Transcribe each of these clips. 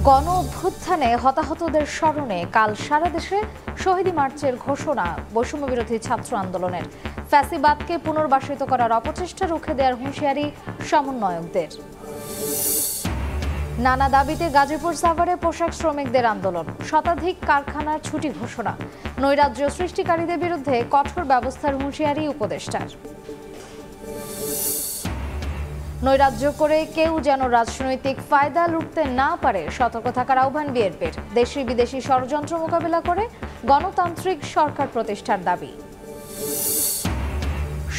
গণ অভ্যুত্থানে হতাহতদের স্মরণে কাল সারা দেশে শহীদী মার্চের ঘোষণা। বৈষম্য বিরোধী ছাত্র আন্দোলনের ফ্যাসিবাদকে পুনর্বাসিত করার অপচেষ্টা রুখে দেওয়ার হুঁশিয়ারি সমন্বয়কদের। নানা দাবিতে গাজীপুর সাভারে পোশাক শ্রমিকদের আন্দোলন, শতাধিক কারখানার ছুটি ঘোষণা। নৈরাজ্য সৃষ্টিকারীদের বিরুদ্ধে কঠোর ব্যবস্থার হুঁশিয়ারি উপদেষ্টার। নৈরাজ্য করে কেউ যেন রাজনৈতিক ফায়দা লুটতে না পারে, সতর্ক থাকার আহ্বান বিএনপির। দেশি বিদেশি ষড়যন্ত্র মোকাবিলা করে গণতান্ত্রিক সরকার প্রতিষ্ঠার দাবি।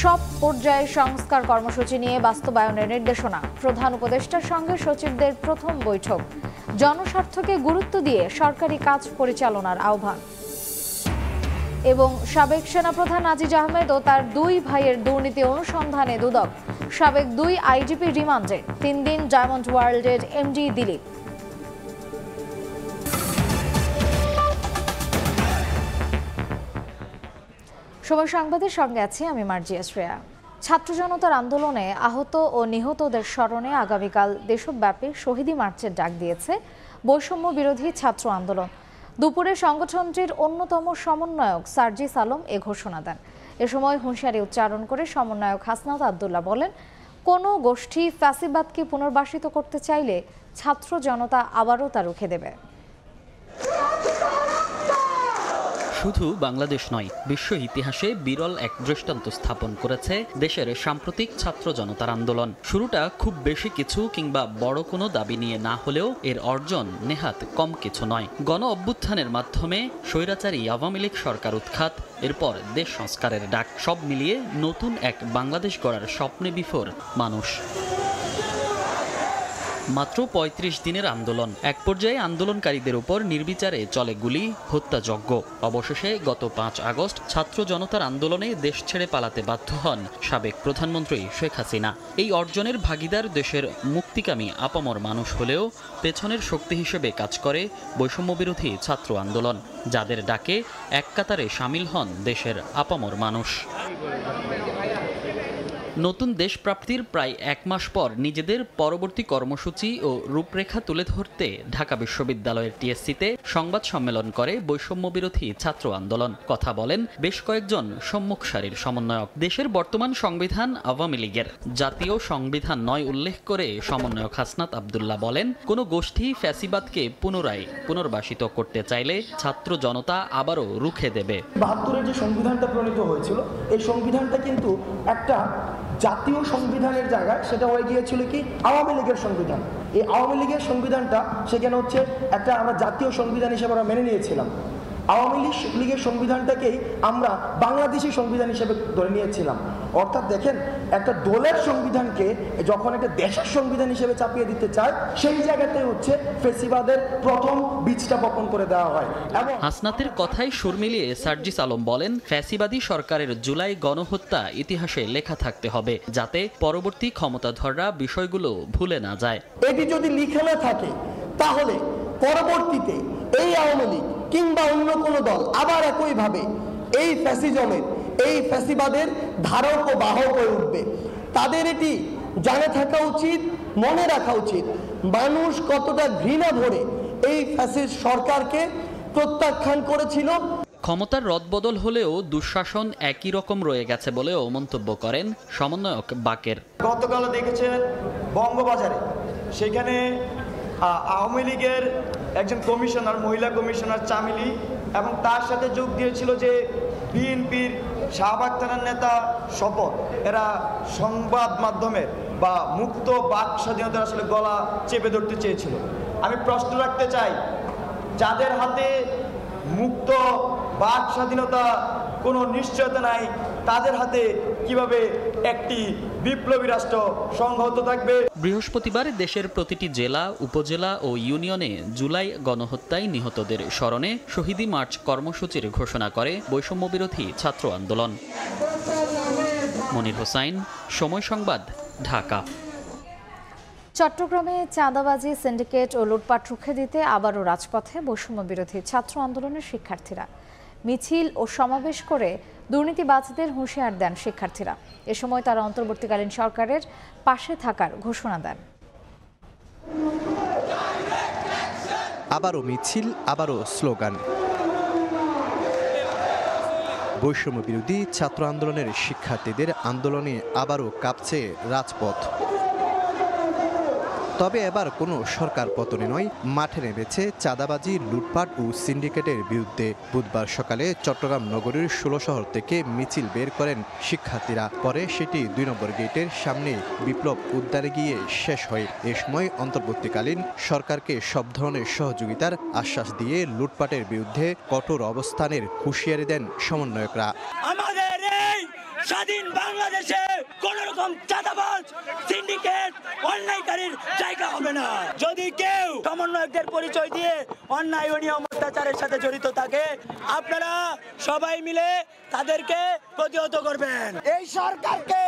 সব পর্যায়ে সংস্কার কর্মসূচি নিয়ে বাস্তবায়নের নির্দেশনা। প্রধান উপদেষ্টার সঙ্গে সচিবদের প্রথম বৈঠক। জনস্বার্থকে গুরুত্ব দিয়ে সরকারি কাজ পরিচালনার আহ্বান। এবং সাবেক সেনাপ্রধান আজিজ আহমেদ ও তার দুই ভাইয়ের দুর্নীতি অনুসন্ধানে দুদক। সাবেক দুই আইজিপি রিমান্ডে, 3 দিন ডায়মন্ড ওয়ার্ল্ডের এমডি দিলীপ। সময় সংবাদের সঙ্গে আছি আমি মার্জিয়া শ্রেয়া। ছাত্র জনতার আন্দোলনে আহত ও নিহতদের স্মরণে আগামীকাল দেশব্যাপী শহীদী মার্চের ডাক দিয়েছে বৈষম্য বিরোধী ছাত্র আন্দোলন। দুপুরে সংগঠনটির অন্যতম সমন্বয়ক সার্জিস আলম এ ঘোষণা দেন। এ সময় হুঁশিয়ারি উচ্চারণ করে সমন্বয়ক হাসনাত আবদুল্লাহ বলেন, কোনো গোষ্ঠী ফ্যাসিবাদকে পুনর্বাসিত করতে চাইলে ছাত্র জনতা আবারও তা রুখে দেবে। শুধু বাংলাদেশ নয়, বিশ্ব ইতিহাসে বিরল এক দৃষ্টান্ত স্থাপন করেছে দেশের সাম্প্রতিক ছাত্র জনতার আন্দোলন। শুরুটা খুব বেশি কিছু কিংবা বড় কোনো দাবি নিয়ে না হলেও এর অর্জন নেহাত কম কিছু নয়। গণ অভ্যুত্থানের মাধ্যমে স্বৈরাচারী আওয়ামী লীগ সরকার উৎখাত, এরপর দেশ সংস্কারের ডাক, সব মিলিয়ে নতুন এক বাংলাদেশ গড়ার স্বপ্নে বিফোর মানুষ। মাত্র ৩৫ দিনের আন্দোলন। এক পর্যায়ে আন্দোলনকারীদের উপর নির্বিচারে চলে গুলি, হত্যাযজ্ঞ। অবশেষে গত ৫ আগস্ট ছাত্র জনতার আন্দোলনে দেশ ছেড়ে পালাতে বাধ্য হন সাবেক প্রধানমন্ত্রী শেখ হাসিনা। এই অর্জনের ভাগিদার দেশের মুক্তিকামী আপামর মানুষ হলেও পেছনের শক্তি হিসেবে কাজ করে বৈষম্য বিরোধী ছাত্র আন্দোলন, যাদের ডাকে এক কাতারে সামিল হন দেশের আপামর মানুষ। নতুন দেশ প্রাপ্তির প্রায় ১ মাস পর নিজেদের পরবর্তী কর্মসূচি ও রূপরেখা তুলে ধরতে ঢাকা বিশ্ববিদ্যালয়ের টিএসসিতে সংবাদ সম্মেলন করে বৈষম্য বিরোধী ছাত্র আন্দোলন। কথা বলেন বেশ কয়েকজন সম্মুখ সারির সমন্বয়ক। দেশের বর্তমান সংবিধান আওয়ামী লীগের, জাতীয় সংবিধান নয় উল্লেখ করে সমন্বয়ক হাসনাত আবদুল্লাহ বলেন, কোনো গোষ্ঠী ফ্যাসিবাদকে পুনর্বাসিত করতে চাইলে ছাত্র জনতা আবারও রুখে দেবে। ৭২-এর যে সংবিধানটা প্রণীত হয়েছিল, এই সংবিধানটা কিন্তু একটা জাতীয় সংবিধানের জায়গায় সেটা হয়ে গিয়েছিল কি আওয়ামী লীগের সংবিধান। এই আওয়ামী লীগের সংবিধানটা সেখানে হচ্ছে একটা আমরা জাতীয় সংবিধান হিসেবে আমরা মেনে নিয়েছিলাম। আওয়ামী লীগের সংবিধানটাকেই আমরা বাংলাদেশি সংবিধান হিসেবে ধরে নিয়েছিলাম। অর্থাৎ দেখেন, একটা দলের সংবিধানকে যখন একটা দেশের সংবিধান হিসেবে চাপিয়ে দিতে চায়, সেই জায়গাতে হচ্ছে ফ্যাসিবাদের প্রথম বীজটা বপন করে দেওয়া হয়। এবং হাসনাতের কথায় সুর মিলিয়ে সার্জিস আলম বলেন, ফ্যাসিবাদী সরকারের জুলাই গণহত্যা ইতিহাসে লেখা থাকতে হবে, যাতে পরবর্তী ক্ষমতাধররা বিষয়গুলো ভুলে না যায়। এটি যদি লিখে না থাকে, তাহলে পরবর্তীতে এই আওয়ামী লীগ কিংবা অন্য কোনো দল আবার একইভাবে এই ফ্যাসিজমের, এই ফ্যাসিবাদের ধারক ও বাহক হয়ে উঠবে। তাদের এটি জানা থাকা উচিত, মনে রাখা উচিত, মানুষ কতটা ঘৃণা ভরে এই ফ্যাসিস্ট সরকারকে প্রত্যাখ্যান করেছিল। ক্ষমতার রদবদল হলেও দুঃশাসন একই রকম রয়ে গেছে বলেও মন্তব্য করেন সমন্বয়ক বাকের। গতকাল দেখেছেন বঙ্গবাজারে, সেখানে আওয়ামী লীগের একজন কমিশনার, মহিলা কমিশনার চামেলি, এবং তার সাথে যোগ দিয়েছিল যে বিএনপির শাহবাগ থানার নেতা শপথ। এরা সংবাদ মাধ্যমের বা মুক্ত বাক স্বাধীনতার আসলে গলা চেপে ধরতে চেয়েছিল। আমি প্রশ্ন রাখতে চাই, যাদের হাতে মুক্ত বাক স্বাধীনতা কোনো নিশ্চয়তা নাই, তাদের হাতে কিভাবে একটি বিপ্লবী রাষ্ট্র সংহত থাকবে? বৃহস্পতিবার দেশের প্রতিটি জেলা, উপজেলা ও ইউনিয়নে জুলাই গণহত্যায় নিহতদের স্মরণে শহীদী মার্চ কর্মসূচির ঘোষণা করে বৈষম্য বিরোধী ছাত্র আন্দোলন। মনির হোসাইন, সময় সংবাদ, ঢাকা। চট্টগ্রামে চাঁদাবাজি, সিন্ডিকেট ও লুটপাট রুখে দিতে আবারও রাজপথে বৈষম্য বিরোধী ছাত্র আন্দোলনের শিক্ষার্থীরা। মিছিল ও সমাবেশ করে দুর্নীতিবাজদের হুঁশিয়ার দেন শিক্ষার্থীরা। এ সময় তারা অন্তর্বর্তীকালীন সরকারের পাশে থাকার ঘোষণা দেন। আবারও মিছিল, আবারও স্লোগান। বৈষম্য বিরোধী ছাত্র আন্দোলনের শিক্ষার্থীদের আন্দোলনে আবারও কাঁপছে রাজপথ। তবে এবার কোনো সরকার পতনে নয়, মাঠে নেমেছে চাঁদাবাজি, লুটপাট ও সিন্ডিকেটের বিরুদ্ধে। বুধবার সকালে চট্টগ্রাম নগরীর ১৬ শহর থেকে মিছিল বের করেন শিক্ষার্থীরা। পরে সেটি ২ নম্বর গেটের সামনে বিপ্লব উদ্যানে গিয়ে শেষ হয়। এ সময় অন্তর্বর্তীকালীন সরকারকে সব ধরনের সহযোগিতার আশ্বাস দিয়ে লুটপাটের বিরুদ্ধে কঠোর অবস্থানের হুঁশিয়ারি দেন সমন্বয়করা। আমাদের এই স্বাধীন বাংলাদেশে কোন রকম চাঁদাবাজ, সিন্ডিকেট, অন্যায়কারীর জায়গা হবে না। যদি কেউ সমন্বয়কদের পরিচয় দিয়ে অন্যায় অনিয়ম অত্যাচারের সাথে জড়িত থাকে, আপনারা সবাই মিলে তাদেরকে প্রতিহত করবেন। এই সরকারকে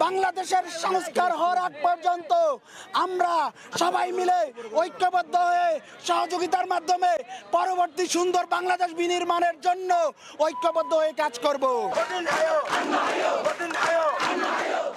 বাংলাদেশের সংস্কার হওয়ার আগ পর্যন্ত আমরা সবাই মিলে ঐক্যবদ্ধ হয়ে সহযোগিতার মাধ্যমে পরবর্তী সুন্দর বাংলাদেশ বিনির্মাণের জন্য ঐক্যবদ্ধ হয়ে কাজ করব।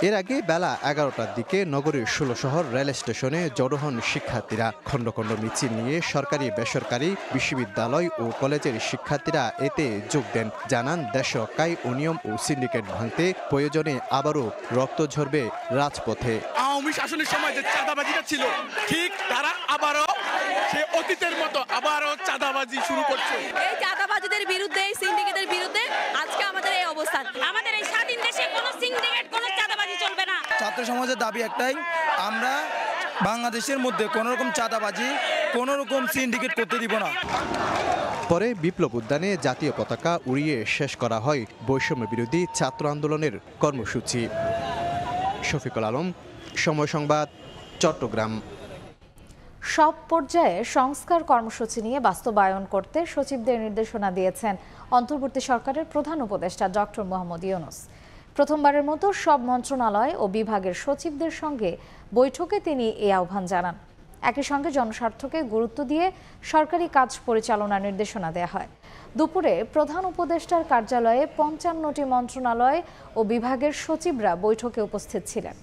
এর আগে বেলা ১১টার দিকে নগরীর ১৬ শহর রেল স্টেশনে জড়ো হন শিক্ষার্থীরা। খণ্ড খণ্ড মিছিল নিয়ে সরকারি, বেসরকারি, বিশ্ববিদ্যালয় ও কলেজের শিক্ষার্থীরা এতে যোগ দেন। জানান, দেশ রক্ষায় অনিয়ম ও সিন্ডিকেট ভাঙতে প্রয়োজনে আবারও রক্ত ঝরবে রাজপথে। আওয়ামী শাসনের সময় যে চাঁদাবাজিটা ছিল, ঠিক তারা আবারও সে অতীতের মতো আবারও চাঁদাবাজি শুরু করছে। এই চাঁদাবাজিদের বিরুদ্ধে, এই সিন্ডিকেটের বিরুদ্ধে আজকে আমাদের এই অবস্থান। আমাদের এই স্বাধীন দেশে কোনো সিন্ডিকেট, কোনো চাঁদাবাজি চলবে না। ছাত্র সমাজের দাবি একটাই, আমরা বাংলাদেশের মধ্যে কোনো রকম চাঁদাবাজি, কোনো রকম সিন্ডিকেট করতে দিব না। পরে বিপ্লব উদ্যানে জাতীয় পতাকা উড়িয়ে শেষ করা হয় বৈষম্য বিরোধী ছাত্র আন্দোলনের কর্মসূচি। শফিকুল আলম, সময় সংবাদ, চট্টগ্রাম। সব পর্যায়ে সংস্কার কর্মসূচি নিয়ে বাস্তবায়ন করতে সচিবদের নির্দেশনা দিয়েছেন অন্তর্বর্তী সরকারের প্রধান উপদেষ্টা ডক্টর মোহাম্মদ ইউনূস। প্রথমবারের মতো সব মন্ত্রণালয় ও বিভাগের সচিবদের সঙ্গে বৈঠকে তিনি এই আহ্বান জানান। একই সঙ্গে জনস্বার্থকে গুরুত্ব দিয়ে সরকারি কাজ পরিচালনার নির্দেশনা দেওয়া হয়। দুপুরে প্রধান উপদেষ্টার কার্যালয়ে ৫৫টি মন্ত্রণালয় ও বিভাগের সচিবরা বৈঠকে উপস্থিত ছিলেন।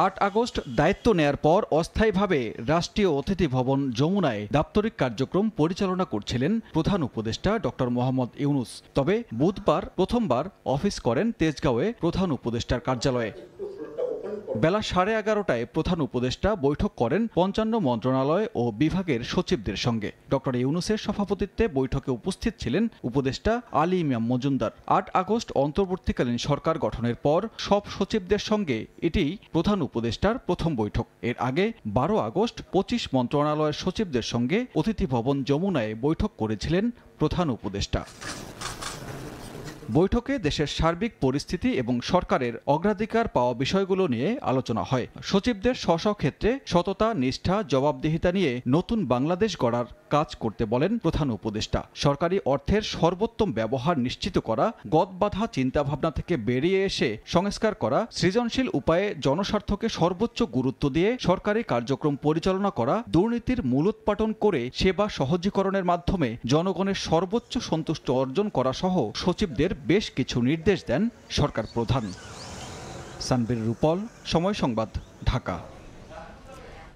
৮ আগস্ট দায়িত্ব নেয়ার পর অস্থায়ীভাবে রাষ্ট্রীয় অতিথি ভবন যমুনায় দাপ্তরিক কার্যক্রম পরিচালনা করছিলেন প্রধান উপদেষ্টা ডক্টর মোহাম্মদ ইউনূস। তবে বুধবার প্রথমবার অফিস করেন তেজগাঁওয়ে প্রধান উপদেষ্টার কার্যালয়ে। বেলা 11:30টায় প্রধান উপদেষ্টা বৈঠক করেন ৫৫ মন্ত্রণালয় ও বিভাগের সচিবদের সঙ্গে। ডক্টর ইউনূসের সভাপতিত্বে বৈঠকে উপস্থিত ছিলেন উপদেষ্টা আলী ইমাম মজুমদার। ৮ আগস্ট অন্তর্বর্তীকালীন সরকার গঠনের পর সব সচিবদের সঙ্গে এটি প্রধান উপদেষ্টার প্রথম বৈঠক। এর আগে ১২ আগস্ট ২৫ মন্ত্রণালয়ের সচিবদের সঙ্গে অতিথি ভবন যমুনায় বৈঠক করেছিলেন প্রধান উপদেষ্টা। বৈঠকে দেশের সার্বিক পরিস্থিতি এবং সরকারের অগ্রাধিকার পাওয়া বিষয়গুলো নিয়ে আলোচনা হয়। সচিবদের স্ব ক্ষেত্রে সততা, নিষ্ঠা, জবাবদিহিতা নিয়ে নতুন বাংলাদেশ গড়ার কাজ করতে বলেন প্রধান উপদেষ্টা। সরকারি অর্থের সর্বোত্তম ব্যবহার নিশ্চিত করা, গদবাঁধা চিন্তাভাবনা থেকে বেরিয়ে এসে সংস্কার করা, সৃজনশীল উপায়ে জনস্বার্থকে সর্বোচ্চ গুরুত্ব দিয়ে সরকারি কার্যক্রম পরিচালনা করা, দুর্নীতির মূলোৎপাটন করে সেবা সহজীকরণের মাধ্যমে জনগণের সর্বোচ্চ সন্তুষ্ট অর্জন করা সহ সচিবদের বেশ কিছু নির্দেশ দেন সরকার প্রধান। সানবীর রূপল, সময় সংবাদ, ঢাকা।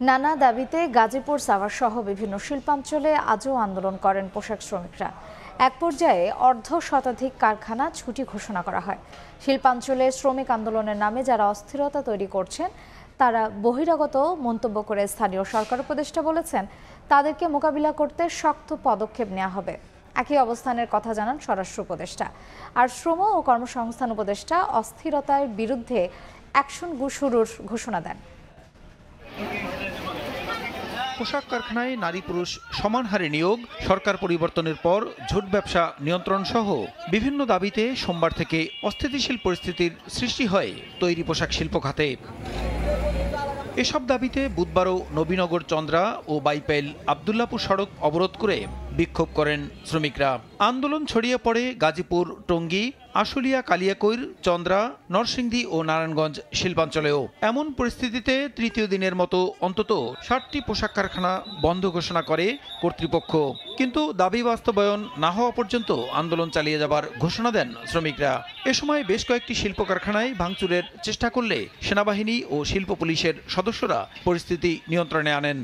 নানা দাবিতে গাজীপুর সাভার সহ বিভিন্ন শিল্পাঞ্চলে আজও আন্দোলন করেন পোশাক শ্রমিকরা। এক পর্যায়ে অর্ধশতাধিক কারখানা ছুটি ঘোষণা করা হয়। শিল্পাঞ্চলে শ্রমিক আন্দোলনের নামে যারা অস্থিরতা তৈরি করছেন তারা বহিরাগত মন্তব্য করে স্থানীয় সরকার উপদেষ্টা বলেছেন তাদেরকে মোকাবিলা করতে শক্ত পদক্ষেপ নেওয়া হবে। একই অবস্থানের কথা জানান স্বরাষ্ট্র উপদেষ্টা। আর শ্রম ও কর্মসংস্থান উপদেষ্টা অস্থিরতার বিরুদ্ধে অ্যাকশন শুরুর ঘোষণা দেন। পোশাক কারখানায় নারী পুরুষ সমান হারে নিয়োগ, সরকার পরিবর্তনের পর ঝুট ব্যবসা নিয়ন্ত্রণ সহ বিভিন্ন দাবিতে সোমবার থেকে অস্থিতিশীল পরিস্থিতির সৃষ্টি হয় তৈরি পোশাক শিল্প খাতে। এসব দাবিতে বুধবারও নবীনগর, চন্দ্রা ও বাইপাইল আবদুল্লাপুর সড়ক অবরোধ করে বিক্ষোভ করেন শ্রমিকরা। আন্দোলন ছড়িয়ে পড়ে গাজীপুর, টঙ্গী, আশুলিয়া, কালিয়াকৈর, চন্দ্রা, নরসিংদী ও নারায়ণগঞ্জ শিল্পাঞ্চলেও। এমন পরিস্থিতিতে তৃতীয় দিনের মতো অন্তত 60টি পোশাক কারখানা বন্ধ ঘোষণা করে কর্তৃপক্ষ। কিন্তু দাবি বাস্তবায়ন না হওয়া পর্যন্ত আন্দোলন চালিয়ে যাবার ঘোষণা দেন শ্রমিকরা। এ সময় বেশ কয়েকটি শিল্প কারখানায় ভাঙচুরের চেষ্টা করলে সেনাবাহিনী ও শিল্প পুলিশের সদস্যরা পরিস্থিতি নিয়ন্ত্রণে আনেন।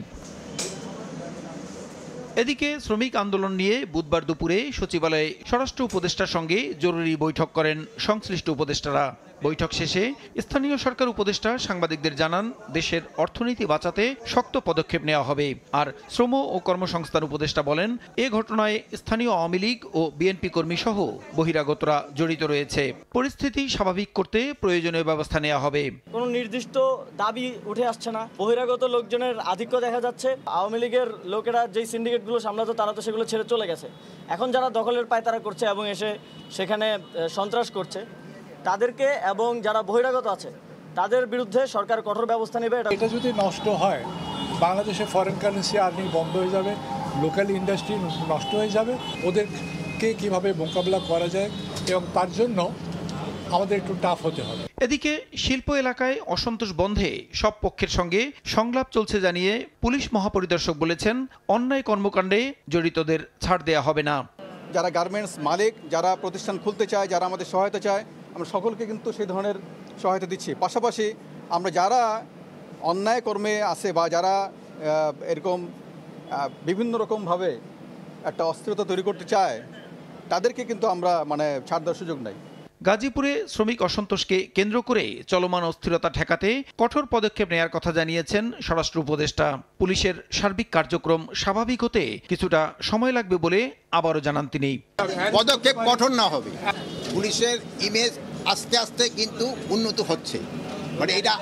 এদিকে শ্রমিক আন্দোলন নিয়ে বুধবার দুপুরে সচিবালয়ে স্বরাষ্ট্র উপদেষ্টার সঙ্গে জরুরি বৈঠক করেন সংশ্লিষ্ট উপদেষ্টারা। বৈঠক শেষে স্থানীয় সরকার উপদেষ্টা সাংবাদিকদের জানান, দেশের অর্থনীতি বাঁচাতে শক্ত পদক্ষেপ নেওয়া হবে। আর শ্রম ও কর্মসংস্থান উপদেষ্টা বলেন, এ ঘটনায় স্থানীয় আওয়ামী লীগ ও বিএনপি কর্মী সহ বহিরাগতরা জড়িত রয়েছে। পরিস্থিতি স্বাভাবিক করতে প্রয়োজনীয় ব্যবস্থা নেওয়া হবে। কোনো নির্দিষ্ট দাবি উঠে আসছে না, বহিরাগত লোকজনের আধিক্য দেখা যাচ্ছে। আওয়ামী লীগের লোকেরা যেই সিন্ডিকেটগুলো সামলাতো তারা তো সেগুলো ছেড়ে চলে গেছে। এখন যারা দখলের পায়তারা করছে এবং এসে সেখানে সন্ত্রাস করছে, তাদেরকে এবং যারা বহিরাগত আছে তাদের বিরুদ্ধে সরকার কঠোর ব্যবস্থা নেবে। এটা যদি নষ্ট হয়, বাংলাদেশে ফরেন কারেন্সি আর্নিং বন্ধ হয়ে যাবে, লোকাল ইন্ডাস্ট্রি নষ্ট হয়ে যাবে। ওদেরকে কিভাবে মোকাবিলা করা যায় এবং তার জন্য আমাদের একটু টাফ হতে হবে। এদিকে শিল্প এলাকায় অসন্তোষ বন্ধে সব পক্ষের সঙ্গে সংলাপ চলছে জানিয়ে পুলিশ মহাপরিদর্শক বলেছেন, অন্যায় কর্মকাণ্ডে জড়িতদের ছাড় দেয়া হবে না। যারা গার্মেন্টস মালিক, যারা প্রতিষ্ঠান খুলতে চায়, যারা আমাদের সহায়তা চায়, আমরা সকলকে কিন্তু সেই ধরনের সহায়তা দিচ্ছি। পাশাপাশি আমরা যারা অন্যায় কর্মে আছে বা যারা এরকম বিভিন্ন রকমভাবে একটা অস্থিরতা তৈরি করতে চায়, তাদেরকে কিন্তু আমরা ছাড় দেওয়ার সুযোগ নাই। গাজীপুরে শ্রমিক অসন্তোষকে কেন্দ্র করে চলমান অস্থিরতা ঠেকাতে কঠোর পদক্ষেপ নেওয়ার কথা জানিয়েছেন স্বরাষ্ট্র উপদেষ্টা। পুলিশের সার্বিক কার্যক্রম স্বাভাবিক হতে কিছুটা সময় লাগবে বলে আবারও জানান তিনি। পদক্ষেপ কঠোর না হবে, পুলিশের ইমেজ আস্তে আস্তে কিন্তু উন্নত হচ্ছে। এটা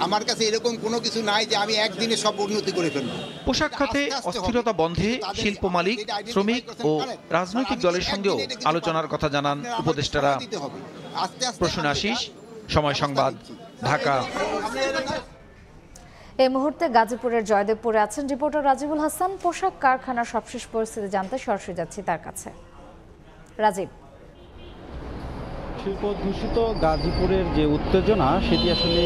আমার কাছে এরকম কোনো কিছু নাই যে আমি একদিনে সব উন্নতি করে ফেলব। পোশাক খাতে অস্থিরতা বন্ধে শিল্প মালিক, শ্রমিক ও রাজনৈতিক দলের সঙ্গেও আলোচনার কথা জানান উপদেষ্টারা। প্রসূন আশিস, সময় সংবাদ, ঢাকা। এই মুহূর্তে গাজীপুরের জয়দেবপুরে আছেন রিপোর্টার রাজীবুল হাসান। পোশাক কারখানার সবশেষ পরিস্থিতি জানতে সরাসরি যাচ্ছি তার কাছে। রাজীব, শিল্প দূষিত গাজীপুরের যে উত্তেজনা সেটি আসলে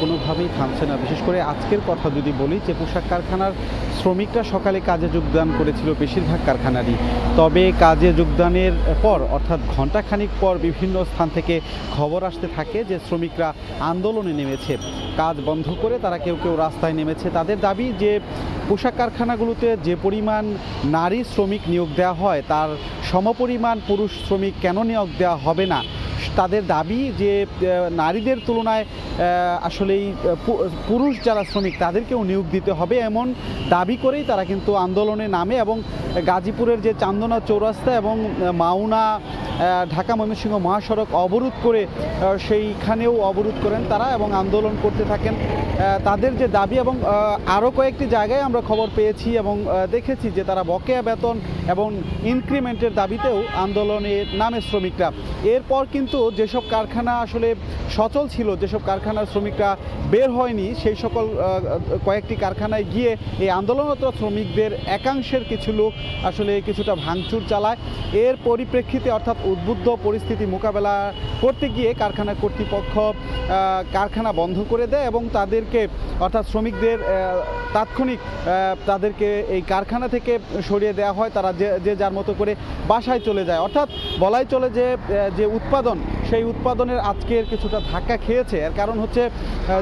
কোনোভাবেই থামছে না। বিশেষ করে আজকের কথা যদি বলি, যে পোশাক কারখানার শ্রমিকরা সকালে কাজে যোগদান করেছিল বেশিরভাগ কারখানারই। তবে কাজে যোগদানের পর অর্থাৎ ঘণ্টাখানিক পর বিভিন্ন স্থান থেকে খবর আসতে থাকে যে শ্রমিকরা আন্দোলনে নেমেছে। কাজ বন্ধ করে তারা কেউ কেউ রাস্তায় নেমেছে। তাদের দাবি যে পোশাক কারখানাগুলোতে যে পরিমাণ নারী শ্রমিক নিয়োগ দেওয়া হয় তার সমপরিমাণ পুরুষ শ্রমিক কেন নিয়োগ দেওয়া হবে না। তাদের দাবি যে নারীদের তুলনায় আসলেই পুরুষ যারা শ্রমিক তাদেরকেও নিয়োগ দিতে হবে, এমন দাবি করেই তারা কিন্তু আন্দোলনে নামে এবং গাজীপুরের যে চান্দনা চৌরাস্তা এবং মাওনা ঢাকা ময়মনসিংহ মহাসড়ক অবরোধ করে সেইখানেও অবরোধ করেন তারা এবং আন্দোলন করতে থাকেন। তাদের যে দাবি এবং আরও কয়েকটি জায়গায় আমরা খবর পেয়েছি এবং দেখেছি যে তারা বকেয়া বেতন এবং ইনক্রিমেন্টের দাবিতেও আন্দোলনে নামে শ্রমিকরা। এরপর কিন্তু যেসব কারখানা আসলে সচল ছিল, যেসব কারখানার শ্রমিকরা বের হয়নি, সেই সকল কয়েকটি কারখানায় গিয়ে এই আন্দোলনরত শ্রমিকদের একাংশের কিছু লোক আসলে কিছুটা ভাঙচুর চালায়। এর পরিপ্রেক্ষিতে অর্থাৎ উদ্বুদ্ধ পরিস্থিতি মোকাবেলা করতে গিয়ে কারখানা কর্তৃপক্ষ কারখানা বন্ধ করে দেয় এবং তাদেরকে অর্থাৎ শ্রমিকদের তাৎক্ষণিক তাদেরকে এই কারখানা থেকে সরিয়ে দেওয়া হয়। তারা যে যার মতো করে বাসায় চলে যায়। অর্থাৎ বলাই চলে যে উৎপাদন, সেই উৎপাদনের আজকের কিছুটা ধাক্কা খেয়েছে। এর কারণ হচ্ছে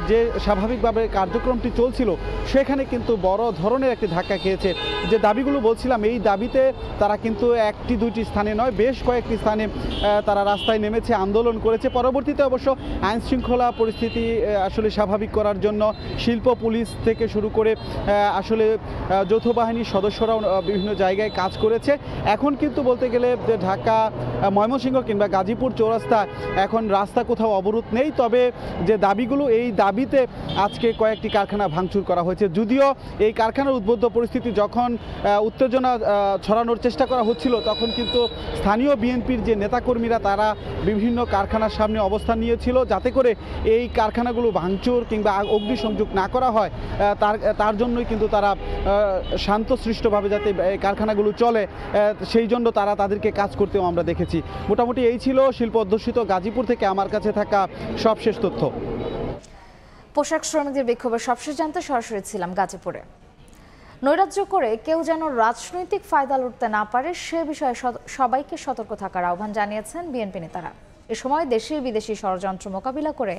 যে স্বাভাবিকভাবে কার্যক্রমটি চলছিল সেখানে কিন্তু বড় ধরনের একটি ধাক্কা খেয়েছে। যে দাবিগুলো বলছিলাম, এই দাবিতে তারা কিন্তু একটি দুইটি স্থানে নয়, বেশ কয়েকটি স্থানে তারা রাস্তায় নেমেছে, আন্দোলন করেছে। পরবর্তীতে অবশ্য আইন শৃঙ্খলা পরিস্থিতি আসলে স্বাভাবিক করার জন্য শিল্প পুলিশ থেকে শুরু করে আসলে যৌথ বাহিনীর সদস্যরাও বিভিন্ন জায়গায় কাজ করেছে। এখন কিন্তু বলতে গেলে যে ঢাকা ময়মনসিংহ কিংবা গাজীপুর চৌরাস্তা এখন রাস্তা কোথাও অবরোধ নেই, তবে যে দাবিগুলো, এই দাবিতে আজকে কয়েকটি কারখানা ভাঙচুর করা হয়েছে। যদিও এই কারখানার উদ্বুদ্ধ পরিস্থিতি যখন উত্তেজনা ছড়ানোর চেষ্টা করা হচ্ছিল, তখন কিন্তু স্থানীয় বিএনপির যে নেতাকর্মীরা তারা বিভিন্ন কারখানার সামনে অবস্থান নিয়েছিল, যাতে করে এই কারখানাগুলো ভাঙচুর কিংবা অগ্নিসংযোগ না করা হয়, তার জন্যই কিন্তু তারা শান্তশিষ্টভাবে যাতে এই কারখানাগুলো চলে, সেই জন্য তারা তাদেরকে কাজ করতেও আমরা দেখেছি। মোটামুটি এই ছিল শিল্প অধ্যুষিত গাজীপুর থেকে আমার কাছে থাকা সবশেষ তথ্য। পোশাক শ্রমিকদের বিক্ষোভের সবশেষ জানতে সরাসরি ছিলাম গাজীপুরে। নৈরাজ্য করে কেউ যেন রাজনৈতিক ফায়দা লুটতে না পারে সে বিষয়ে সবাইকে সতর্ক থাকার আহ্বান জানিয়েছেন বিএনপি নেতারা। এ সময় দেশি বিদেশি ষড়যন্ত্র মোকাবিলা করে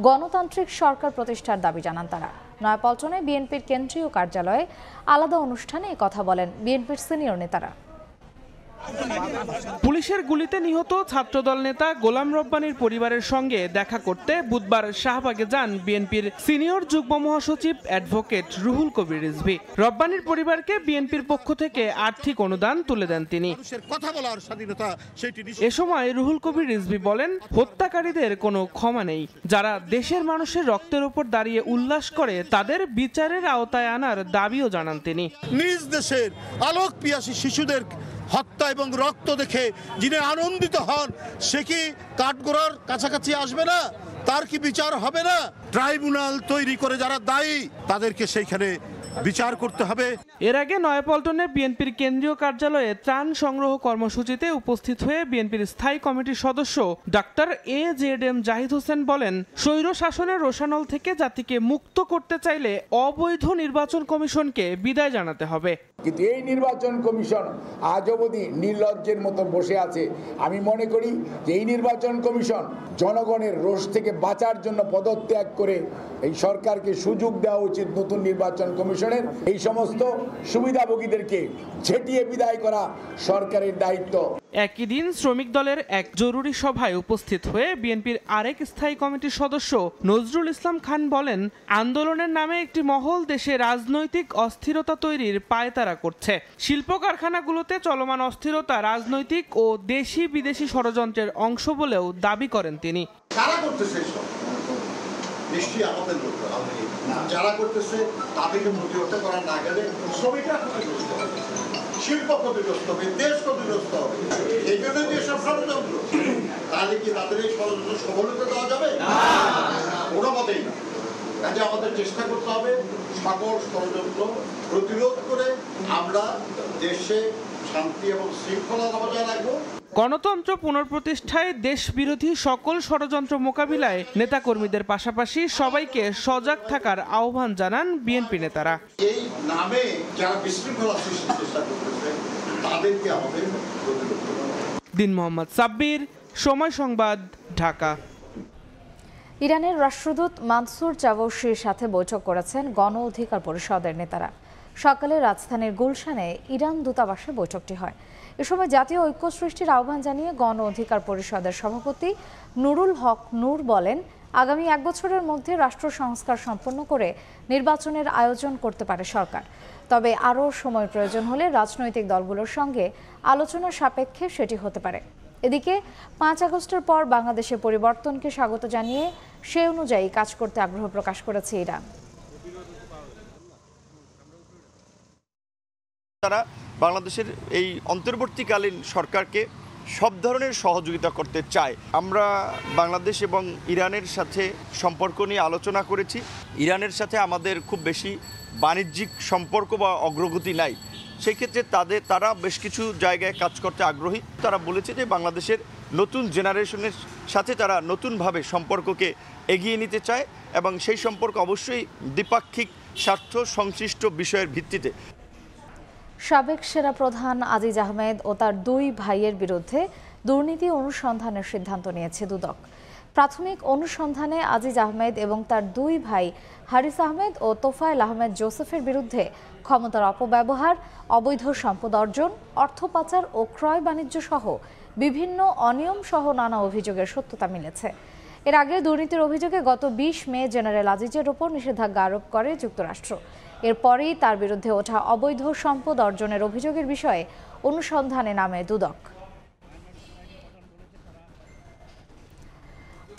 গণতান্ত্রিক সরকার প্রতিষ্ঠার দাবি জানান তারা। নয়াপল্টনে বিএনপির কেন্দ্রীয় কার্যালয়ে আলাদা অনুষ্ঠানে কথা বলেন বিএনপির সিনিয়র নেতারা। পুলিশের গুলিতে নিহত ছাত্রদল নেতা গোলাম রব্বানীর পরিবারের সঙ্গে দেখা করতে বুধবার শাহবাগে যান বিএনপির সিনিয়র যুগ্ম মহাসচিব অ্যাডভোকেট রুহুল কবির রিজভী। রব্বানীর পরিবারকে বিএনপির পক্ষ থেকে আর্থিক অনুদান তুলে দেন তিনি। এ সময় রুহুল কবির রিজভী বলেন, হত্যাকারীদের কোনো ক্ষমা নেই। যারা দেশের মানুষের রক্তের উপর দাঁড়িয়ে উল্লাস করে তাদের বিচারের আওতায় আনার দাবিও জানান তিনি। নিজ দেশের আলোক পিয়াসী শিশুদের হত্যা এবং রক্ত দেখে যিনি আনন্দিত হন, সে কি কাঠগোড়ার কাছাকাছি আসবে না? তার কি বিচার হবে না? ট্রাইব্যুনাল তৈরি করে যারা দায়ী তাদেরকে সেইখানে বিচার করতে হবে। এর আগে নয়াপল্টনে বিএনপির কেন্দ্রীয় কার্যালয়ে ত্রাণ সংগ্রহ কর্মসূচিতে উপস্থিত হয়ে বিএনপির স্থায়ী কমিটির সদস্য ডাক্তার AJM জাহিদ হোসেন বলেন, স্বৈর শাসনের রোষানল থেকে জাতিকে মুক্ত করতে চাইলে অবৈধ নির্বাচন কমিশনকে বিদায় জানাতে হবে। কিন্তু এই নির্বাচন কমিশন আজ অবধি নির্লজ্জের মতো বসে আছে। আমি মনে করি যে এই নির্বাচন কমিশন জনগণের রোষ থেকে বাঁচার জন্য পদত্যাগ করে এই সরকারকে সুযোগ দেওয়া উচিত। নতুন নির্বাচন কমিশনের এই সমস্ত সুবিধাভোগীদেরকে ঝেঁটিয়ে বিদায় করা সরকারের দায়িত্ব। একই দিন শ্রমিক দলের এক জরুরি সভায় উপস্থিত হয়ে বিএনপির আরেক স্থায়ী কমিটির সদস্য নজরুল ইসলাম খান বলেন, আন্দোলনের নামে একটি মহল দেশে রাজনৈতিক অস্থিরতা তৈরির পায়তারা করছে। শিল্প কারখানাগুলোতে চলমান অস্থিরতা রাজনৈতিক ও দেশি বিদেশি ষড়যন্ত্রের অংশ বলেও দাবি করেন তিনি। কারা করতেছে নিশ্চয়ই আমাদের লোক, যারা করতেছে তাদেরকে প্রতিহত করা না গেলে শ্রমিকরা ক্ষতিগ্রস্ত হবে, শিল্প ক্ষতিগ্রস্ত হবে, দেশ ক্ষতিগ্রস্ত হবে। এই জন্য যে সব ষড়যন্ত্র, তাহলে কি তাদের এই ষড়যন্ত্র সফলতা দেওয়া যাবে? কোনো মতেই না। কাজে আমাদের চেষ্টা করতে হবে সকল ষড়যন্ত্র প্রতিরোধ করে আমরা দেশে শান্তি এবং শৃঙ্খলা বজায় রাখবো। গণতন্ত্র পুনঃপ্রতিষ্ঠায় দেশ বিরোধী সকল ষড়যন্ত্র মোকাবিলায় নেতাকর্মীদের পাশাপাশি সবাইকে সজাগ থাকার আহ্বান জানান বিএনপি নেতারা। এই নামে যারা বিশৃঙ্খলা সৃষ্টির চেষ্টা করতেছে তাদেরকে আমাদের প্রতিরোধ করতে হবে। দিন মোহাম্মদ সাব্বির, সময় সংবাদ, ঢাকা। ইরানের রাষ্ট্রদূত মানসুর জাভৌশির সাথে বৈঠক করেছেন গণ অধিকার পরিষদের নেতারা। সকালে রাজধানীর গুলশানে ইরান দূতাবাসে বৈঠকটি হয়। এ সময় জাতীয় ঐক্য সৃষ্টির আহ্বান জানিয়ে গণ অধিকার পরিষদের সভাপতি নুরুল হক নূর বলেন, আগামী 1 বছরের মধ্যে রাষ্ট্র সংস্কার সম্পন্ন করে নির্বাচনের আয়োজন করতে পারে সরকার। তবে আরও সময় প্রয়োজন হলে রাজনৈতিক দলগুলোর সঙ্গে আলোচনা সাপেক্ষে সেটি হতে পারে। এদিকে 5 আগস্টের পর বাংলাদেশের পরিবর্তনকে স্বাগত জানিয়ে সে অনুযায়ী কাজ করতে আগ্রহ প্রকাশ করেছে ইরান। তারা বাংলাদেশের এই অন্তর্বর্তীকালীন সরকারকে সব ধরনের সহযোগিতা করতে চায়। আমরা বাংলাদেশ এবং ইরানের সাথে সম্পর্ক নিয়ে আলোচনা করেছি। ইরানের সাথে আমাদের খুব বেশি বাণিজ্যিক সম্পর্ক বা অগ্রগতি নাই, সেই ক্ষেত্রে তারা বেশ কিছু জায়গায় কাজ করতে আগ্রহী। তারা বলেছে যে বাংলাদেশের নতুন জেনারেশনের সাথে তারা নতুনভাবে সম্পর্ককে এগিয়ে নিতে চায় এবং সেই সম্পর্ক অবশ্যই দ্বিপাক্ষিক স্বার্থ সংশ্লিষ্ট বিষয়ের ভিত্তিতে। সাবেক সেনাপ্রধান আজিজ আহমেদ ও তার 2 ভাইয়ের বিরুদ্ধে দুর্নীতি অনুসন্ধানের সিদ্ধান্ত নিয়েছে দুদক। প্রাথমিক অনুসন্ধানে আজিজ আহমেদ এবং তার 2 ভাই হারিস আহমেদ ও তোফায়েল আহমেদ জোসেফের বিরুদ্ধে ক্ষমতার অপব্যবহার, অবৈধ সম্পদ অর্জন, অর্থ পাচার ও ক্রয় বাণিজ্য সহ বিভিন্ন অনিয়ম সহ নানা অভিযোগের সত্যতা মিলেছে। এর আগে দুর্নীতির অভিযোগে গত 20 মে জেনারেল আজিজের ওপর নিষেধাজ্ঞা আরোপ করে যুক্তরাষ্ট্র। এরপরেই তার বিরুদ্ধে ওঠা অবৈধ সম্পদ অর্জনের অভিযোগের বিষয়ে অনুসন্ধানে নামে দুদক।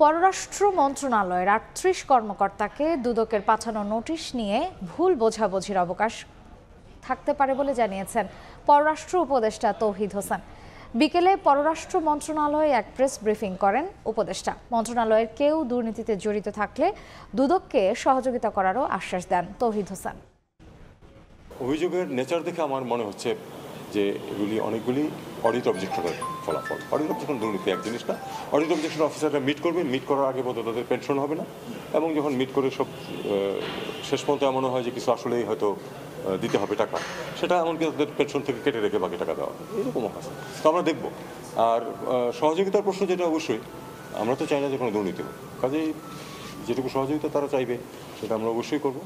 পররাষ্ট্র মন্ত্রণালয়ের ৩৮ কর্মকর্তাকে দুদকের পাঠানো নোটিশ নিয়ে ভুল বোঝাবুঝির অবকাশ থাকতে পারে বলে জানিয়েছেন পররাষ্ট্র উপদেষ্টা তৌহিদ হোসেন। বিকেলে পররাষ্ট্র মন্ত্রণালয়ে এক প্রেস ব্রিফিং করেন উপদেষ্টা। মন্ত্রণালয়ের কেউ দুর্নীতিতে জড়িত থাকলে দুদককে সহযোগিতা করারও আশ্বাস দেন তৌহিদ হোসেন। অভিযোগের নেচার দেখে আমার মনে হচ্ছে যে এগুলি অনেকগুলি অডিট অবজেকশনের ফলাফল। অডিট অবজেকশন দুর্নীতি এক জিনিস না। অডিট অবজেকশন অফিসাররা মিট করবেন, মিট করার আগে বোধহয় তাদের পেনশন হবে না, এবং যখন মিট করে সব শেষ পর্যন্ত এমনও হয় যে কিছু আসলেই হয়তো দিতে হবে টাকা, সেটা এমনকি তাদের পেনশন থেকে কেটে রেখে বাকি টাকা দেওয়া এরকমও আছে। তো আমরা দেখব। আর সহযোগিতার প্রশ্ন যেটা, অবশ্যই আমরা তো চাই না যে কোনো দুর্নীতি হোক, কাজেই যেটুকু সহযোগিতা তারা চাইবে সেটা আমরা অবশ্যই করব।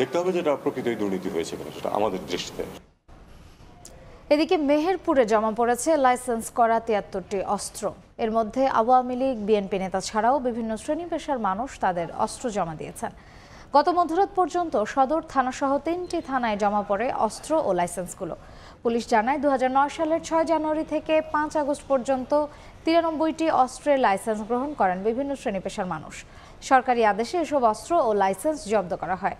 দেখতে হবে যেটা প্রকৃতই দুর্নীতি হয়েছে কিনা, সেটা আমাদের দৃষ্টিতে। এদিকে মেহেরপুরে জমা পড়েছে লাইসেন্স করা ৭৩টি অস্ত্র। এর মধ্যে আওয়ামী লীগ, বিএনপি নেতা ছাড়াও বিভিন্ন শ্রেণী পেশার মানুষ তাদের অস্ত্র জমা দিয়েছেন। গত মধ্যরাত পর্যন্ত সদর থানাসহ ৩টি থানায় জমা পড়ে অস্ত্র ও লাইসেন্সগুলো। পুলিশ জানায় ২০০৯ সালের ৬ জানুয়ারি থেকে ৫ আগস্ট পর্যন্ত ৯৩টি অস্ত্রের লাইসেন্স গ্রহণ করেন বিভিন্ন শ্রেণী পেশার মানুষ। সরকারি আদেশে এসব অস্ত্র ও লাইসেন্স জব্দ করা হয়।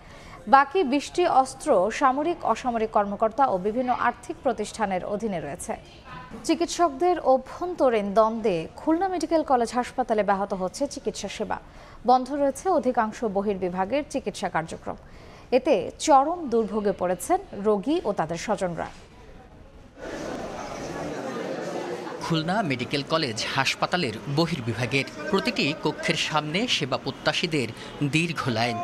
বাকি ২০টি অস্ত্র সামরিক, অসামরিক কর্মকর্তা ও বিভিন্ন আর্থিক প্রতিষ্ঠানের অধীনে রয়েছে। চিকিৎসকদের অভ্যন্তরীণ দ্বন্দ্বে খুলনা মেডিকেল কলেজ হাসপাতালে ব্যাহত হচ্ছে চিকিৎসা সেবা। বন্ধ রয়েছে অধিকাংশ বহির্বিভাগের চিকিৎসা কার্যক্রম। এতে চরম দুর্ভোগে পড়েছেন রোগী ও তাদের স্বজনরা। খুলনা মেডিকেল কলেজ হাসপাতালের বহির্বিভাগের প্রতিটি কক্ষের সামনে সেবা প্রত্যাশীদের দীর্ঘ লাইন।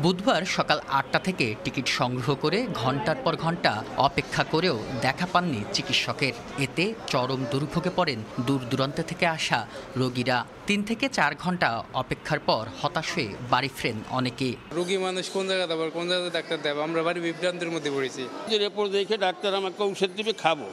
বুধবার সকাল ৮টা থেকে টিকিট সংগ্রহ করে ঘন্টার পর ঘন্টা অপেক্ষা করেও দেখা পাননি চিকিৎসকের। এতে চরম দুর্ভোগে পড়েন দূর দূরান্ত থেকে আসা রোগীরা। ৩ থেকে ৪ ঘন্টা অপেক্ষার পর হতাশ হয়ে বাড়ি ফেরেন অনেকে। রোগী মানুষ কোন জায়গায় দেবো, কোন জায়গায় ডাক্তার দেবো, আমরা বাড়ি বিভ্রান্তের মধ্যে পড়েছি। রিপোর্ট দেখে ডাক্তার আমাকে ঔষধ দিবে, খাবো,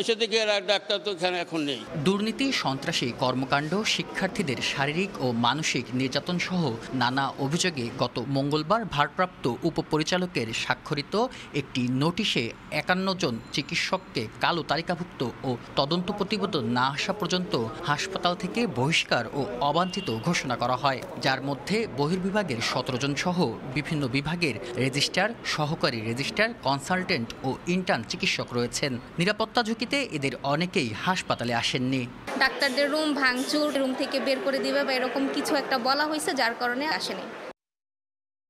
এসে দেখে ডাক্তার তো এখানে এখন নেই। দুর্নীতি, সন্ত্রাসী কর্মকাণ্ড, শিক্ষার্থীদের শারীরিক ও মানসিক নির্যাতন সহ নানা অভিযোগে গত মঙ্গলবার ভারপ্রাপ্ত উপপরিচালকের স্বাক্ষরিত একটি নোটিশে ৫১ জন চিকিৎসককে কালো তালিকাভুক্ত ও তদন্ত প্রতিবেদন না আসা পর্যন্ত হাসপাতাল থেকে বহিষ্কার ও অবাঞ্ছিত ঘোষণা করা হয়, যার মধ্যে বহির্বিভাগের ১৭ জন সহ বিভিন্ন বিভাগের রেজিস্ট্রার, সহকারী রেজিস্ট্রার, কনসালটেন্ট ও ইন্টার্ন চিকিৎসক রয়েছেন। নিরাপত্তা ঝুঁকিতে এদের অনেকেই হাসপাতালে আসেননি। ডাক্তারদের রুম ভাঙচুর, রুম থেকে বের করে দিবে বা এরকম কিছু একটা বলা হয়েছে, যার কারণে আসেনি।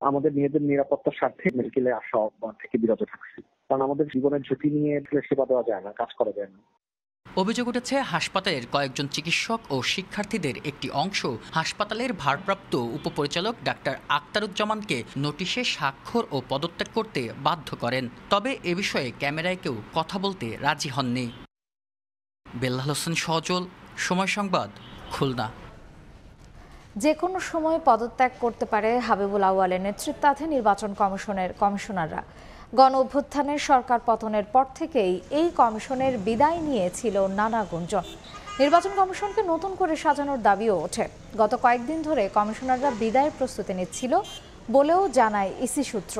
আমাদের নিজেদের নিরাপত্তার স্বার্থে মেডিকেলে আসা থেকে বিরত থাকছি, কারণ আমাদের জীবনের ঝুঁকি নিয়ে সেবা দেওয়া যায় না, কাজ করা যায় না। অভিযোগ উঠেছে হাসপাতালের কয়েকজন চিকিৎসক ও শিক্ষার্থীদের একটি অংশ হাসপাতালের ভারপ্রাপ্ত উপপরিচালক ডাক্তার আক্তারুজ্জামানকে নোটিশে স্বাক্ষর ও পদত্যাগ করতে বাধ্য করেন। তবে এ বিষয়ে ক্যামেরায় কেউ কথা বলতে রাজি হননি। বেল্লাল হোসেন সজল, সময় সংবাদ, খুলনা। যে কোনো সময় পদত্যাগ করতে পারে হাবিবুল আউয়ালের নেতৃত্বাধীন নির্বাচন কমিশনের কমিশনাররা। গণ অভ্যুত্থানের সরকার পতনের পর থেকেই এই কমিশনের বিদায় নিয়েছিল নানা গুঞ্জন। নির্বাচন কমিশনকে নতুন করে সাজানোর দাবিও ওঠে। গত কয়েকদিন ধরে কমিশনাররা বিদায়ের প্রস্তুতি নিচ্ছিল বলেও জানায় ইসি সূত্র।